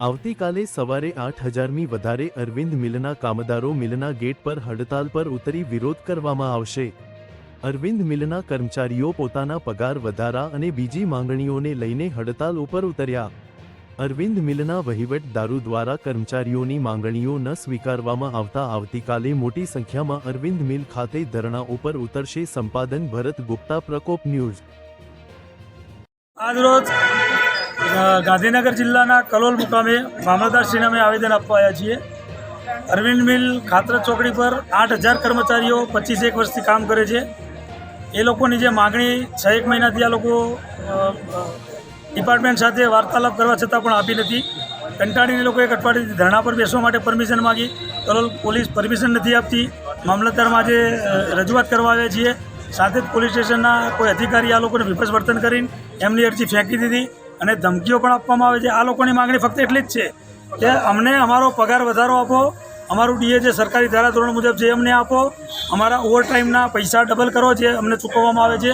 આવતીકાલે સવારે 8,000મી વધારે અરવિંદ મિલના કામદારો મિલના ગેટ પર હડતાલ પર ઉતરી વિરોધ કરવામાં આવશે। અરવિંદ મિલના કર્મચારીઓ પોતાના પગાર વધારા અને બીજી માંગણીઓને લઈને હડતાલ ઉપર ઉતર્યા। અરવિંદ મિલના વહીવટદારો દ્વારા કર્મચારીઓની માંગણીઓ ન સ્વીકારવામાં આવતા આવતીકાલે મોટી સંખ્યામાં અરવિંદ મિલ ખાતે ધરણા ઉપર ઉતરશે। સંપાદન ભરત ગુપ્તા, પ્રકોપ ન્યૂઝ। આજરોજ ગાંધીનગર જિલ્લાના કલોલ મુકામે મામલતદારશ્રીને અમે આવેદન આપવા આવ્યા છીએ। અરવિંદ મિલ ખાતર ચોકડી પર 8,000 કર્મચારીઓ 25 વર્ષથી કામ કરે છે। એ લોકોની જે માગણી 6 મહિનાથી આ લોકો ડિપાર્ટમેન્ટ સાથે વાર્તાલાપ કરવા છતાં પણ આપી નથી। કંટાળીને લોકો એક અઠવાડિયાથી ધરણા પર બેસવા માટે પરમિશન માગી, કલોલ પોલીસ પરમિશન નથી આપતી। મામલતદારમાં આજે રજૂઆત કરવા આવ્યા છીએ। સાથે જ પોલીસ સ્ટેશનના કોઈ અધિકારી આ લોકોને વિપક્ષ વર્તન કરીને એમની અરજી ફેંકી દીધી અને ધમકીઓ પણ આપવામાં આવે છે। આ લોકોની માગણી ફક્ત એટલી જ છે કે અમને અમારો પગાર વધારો આપો, અમારું ડીએ જે સરકારી ધારાધોરણ મુજબ છે અમને આપો, અમારા ઓવરટાઈમના પૈસા ડબલ કરો જે અમને ચૂકવવામાં આવે છે,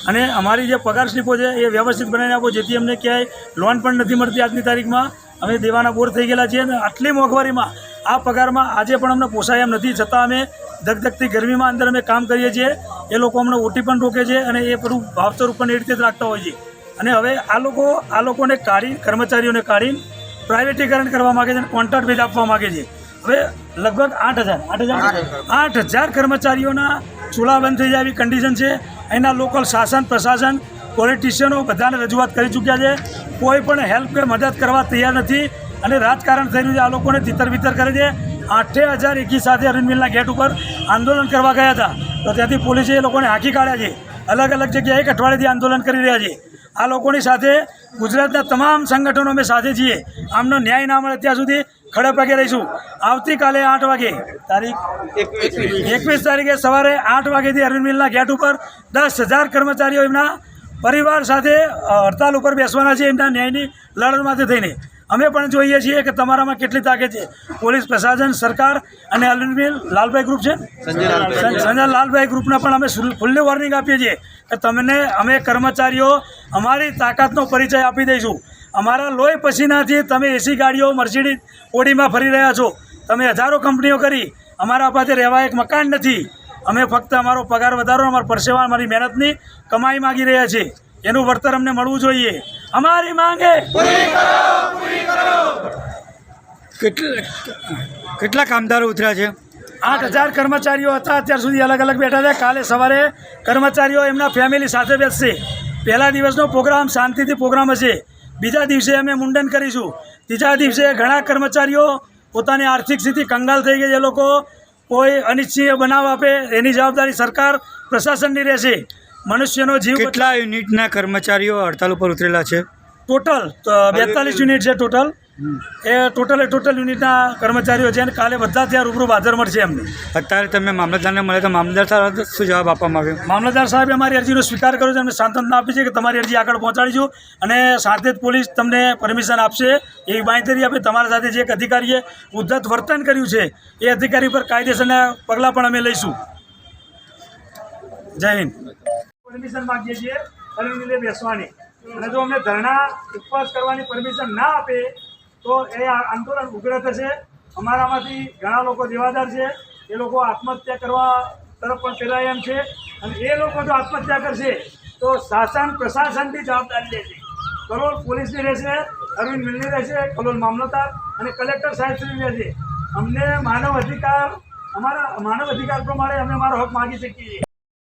અને અમારી જે પગાર સ્લીપો છે એ વ્યવસ્થિત બનાવીને આપો, જેથી અમને ક્યાંય લોન પણ નથી મળતી। આજની તારીખમાં અમે દેવાના બોર થઈ ગયેલા છીએ અને આટલી મોંઘવારીમાં આ પગારમાં આજે પણ અમને પોસાય એમ નથી, છતાં અમે ધગધગતી ગરમીમાં અંદર અમે કામ કરીએ છીએ। એ લોકો અમને ઓટી પણ રોકે છે અને એ બધું ભાવતર ઉપર એ રીતે જ રાખતા હોય છે। અને હવે આ લોકોને કર્મચારીઓને કાઢીને પ્રાઇવેટીકરણ કરવા માગે છે અને કોન્ટ્રાક્ટ બેઝ આપવા માગે છે। હવે લગભગ 8,000 કર્મચારીઓના ચૂલા બંધ થઈ જાય એવી કન્ડિશન છે। અહીંના લોકલ શાસન પ્રશાસન પોલિટિશિયનો બધાને રજૂઆત કરી ચૂક્યા છે, કોઈ પણ હેલ્પ કે મદદ કરવા તૈયાર નથી અને રાજકારણ થઈ રહ્યું છે। આ લોકોને તિતર બિતર કરે છે। 8,000 એકી સાથે અરવિંદ મિલના ગેટ ઉપર આંદોલન કરવા ગયા હતા તો ત્યાંથી પોલીસે એ લોકોને હાંકી કાઢ્યા છે। અલગ અલગ જગ્યાએ એક અઠવાડિયાથી આંદોલન કરી રહ્યા છે। આ લોકોની સાથે ગુજરાતના તમામ સંગઠનો અમે સાથે છીએ। આમનો ન્યાય ના મળે ત્યાં સુધી ખડે પગે રહીશું। આવતીકાલે 8 વાગે તારીખ 21 તારીખે સવારે 8 વાગ્યાથી અરવિંદ મિલના ગેટ ઉપર 10,000 કર્મચારીઓ એમના પરિવાર સાથે હડતાલ ઉપર બેસવાના છે એમના ન્યાયની લડત માટે થઈને। અમે પણ જોઈએ છીએ કે તમારામાં કેટલી તાકાત છે। પોલીસ પ્રશાસન, સરકાર અને અરવિંદ મિલ લાલભાઈ ગ્રુપ છે, સંજય લાલભાઈ ગ્રુપને પણ અમે ફૂલ્લી વોર્નિંગ આપીએ છીએ કે તમને અમે કર્મચારીઓ અમારી તાકાતનો પરિચય આપી દઈશું। અમારા લોહી પસીનાથી તમે એસી ગાડીઓ મર્સિડીઝ ઓડીમાં ફરી રહ્યા છો, તમે હજારો કંપનીઓ કરી, અમારા પાસે રહેવા એક મકાન નથી। અમે ફક્ત અમારો પગાર વધારો, અમારા પરસેવા, અમારી મહેનતની કમાઈ માગી રહ્યા છીએ, એનું વળતર અમને મળવું જોઈએ। અમારી માંગે કેટલા કામદારો ઉતર્યા છે? 8,000 કર્મચારીઓ હતા અત્યાર સુધી, અલગ અલગ બેઠા છે। કાલે સવારે કર્મચારીઓ એમના ફેમિલી સાથે બેસશે। પહેલા દિવસનો પ્રોગ્રામ શાંતિથી પ્રોગ્રામ હશે, બીજા દિવસે અમે મુંડન કરીશું, ત્રીજા દિવસે ઘણા કર્મચારીઓ પોતાની આર્થિક સ્થિતિ કંગાલ થઈ ગઈ છે, એ લોકો કોઈ અનિચ્છનીય બનાવ આપે એની જવાબદારી સરકાર પ્રશાસનની રહેશે। મનુષ્યનો જીવ કેટલા યુનિટના કર્મચારીઓ હડતાલ ઉપર ઉતરેલા છે? ટોટલ 42 યુનિટ છે ટોટલ। એ ટોટલ યુનિટના કર્મચારીઓ છે અને કાલે બધા ત્યાં રૂબરૂ હાજર મળશે એમને। અત્યારે તમે મામલતદારને મળે તો મામલતદાર સાહેબ શું જવાબ આપવામાં આવ્યો? મામલતદાર સાહેબે અમારી અરજીનો સ્વીકાર કર્યો છે અને સાંત્વના આપી છે કે તમારી અરજી આગળ પહોંચાડીશું અને સાથે જ પોલીસ તમને પરમિશન આપશે એવી બાંયધરી આપે। તમારા સાથે જે એક અધિકારીએ ઉદ્ધત વર્તન કર્યું છે એ અધિકારી પર કાયદેસરના પગલાં પણ અમે લઈશું। જય હિન્દ। પરમિશન માગીએ છીએ અરવિંદ મિલે બેસવાની, અને જો અમને ધરણા ઉપવાસ કરવાની પરમિશન ના આપે તો એ આંદોલન ઉગ્ર થશે। અમારામાંથી ઘણા લોકો દેવાદાર છે, એ લોકો આત્મહત્યા કરવા તરફ પણ ફેરાય એમ છે, અને એ લોકો જો આત્મહત્યા કરશે તો શાસન પ્રશાસનની જવાબદારી લેશે। કલોલ પોલીસની રહેશે, અરવિંદ મિલની રહેશે, કલોલ મામલતદાર અને કલેક્ટર સાહેબશ્રીની રહેશે। અમને અમારા માનવ અધિકાર પ્રમાણે અમે અમારો હક માગી શકીએ છીએ।